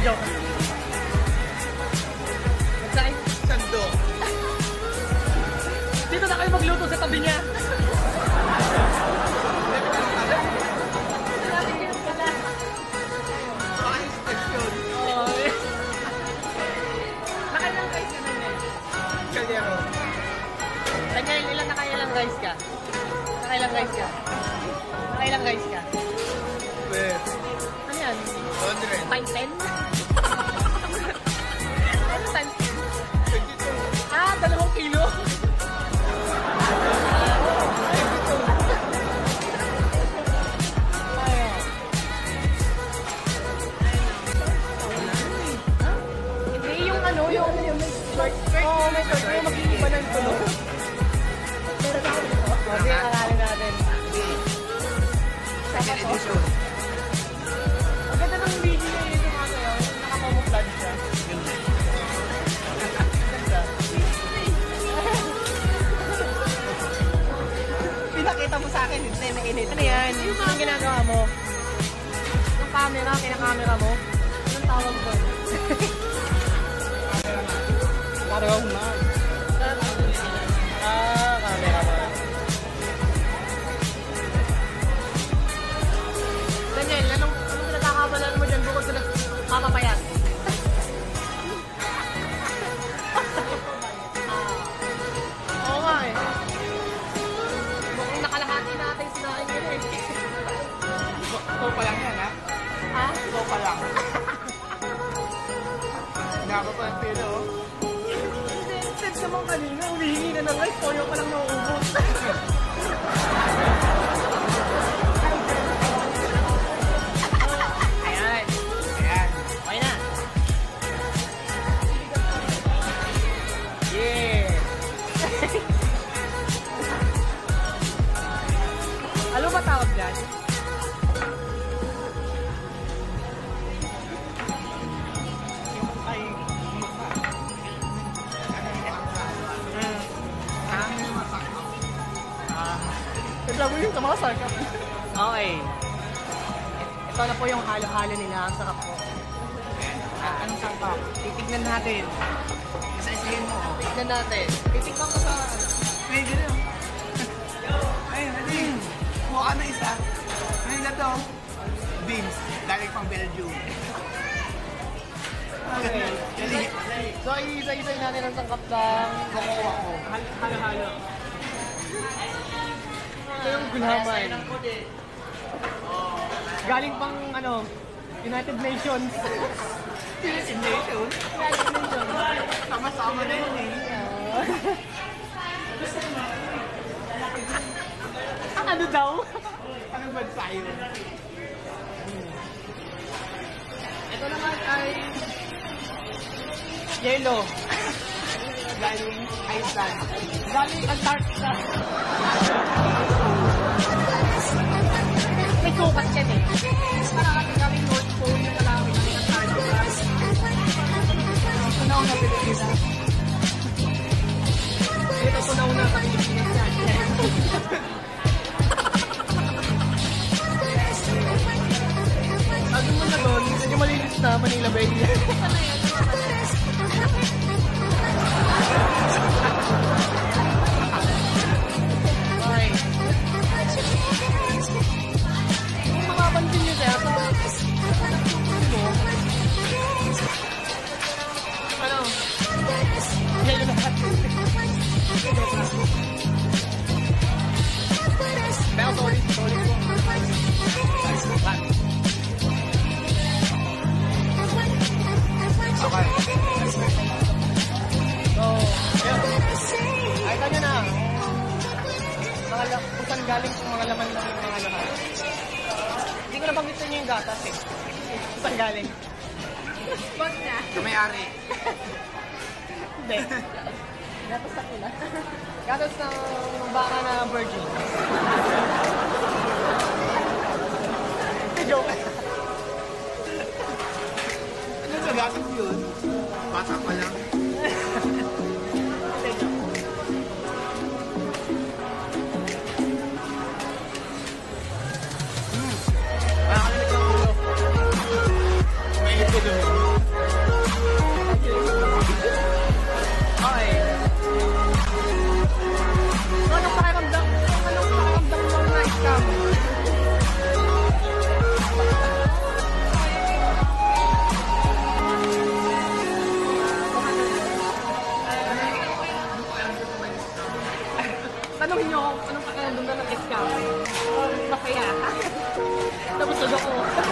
joke. Magsay? Sando. Dito na kayo magluto sa tabi niya. Nakailang guys ka na yun? Kaldero. Daniel, ilan nakailang guys ka? Nakailang guys ka? Nakailang guys ka? Pwede. Ano yan? 100. Times 10? Ano times 10? 22. Ah, 2 kilo? Hindi, yung ano, yung short skirt. Oo, may short skirt. Mag-iiba ng tulo. Okay, alalin natin. Second edition. Ang ganda ng video niya yun yung ano yun. Nakakamuflage siya. Ganda. Pinakita mo sa akin, hindi na init. Ano yan? Anong ginagawa mo? Yung camera, kinakamera mo? Anong tawag doon? Parang na. Ah, camera mo. Daniel, anong pinagkakabalan mo dyan bukod sa nagpapapayat? Oo nga eh. Mukhang nakalahati natin sinain yun eh. Ito pa lang yan, ha? Ha? Ito pa lang. Hinaba pa ang pilo, oh. Hindi, instead naman kanina, humihingi na ng rice, toyo pa lang nauubos. Ayan. Ayan. Okay na. Yeah. Ano ba tawag dyan? Ay, Tignan mo yung sa mga sarkap. Okay. Ito na po yung halo-halo nila. Ang sarap po. anong sangkap? Titignan natin. Isa-isahin mo. Tignan natin. Titignan ko sa ano. Ay, gano'n. Ayun, ayun. Mukha na isa. Ayun na to. Beans. Galing pang Belgium. Okay. So, isa-isahin natin ang sangkap ng Kukuha ko. halo-halo. Ito yung gulhamay. Galing pang ano, United Nations. United Nations. United Nations. Sama-sama na yun eh. Ano daw? Anong bansa yun? Ito naman ay yellow. Galing Iceland. Galing Antarctica. May sukat yan eh. Parang ating galing North Pole na kalawin ng Antarctica. Tunaw na Pilipinas. Ito tunaw na sa Pilipinas yan. Sabi mo na doon, medyo malinis na Manila Bay. Okay. Kung makapansin nyo siya, sa ano? Yelo na lahat. Pero solid po. Okay. So, yun. Ay, kanya na. Kung saan galing yung mga laman ng mga laman. Hindi ko nabanggit sa inyo yung gatas eh. Kung saan galing. Wag na. May-ari. Hindi. Gatas na pula. Gatas ng baka na virgin. Joke. Ano ba gatas yun? Bata pa lang. May ito doon. doon na nag-scam. Masaya. Tapos ako.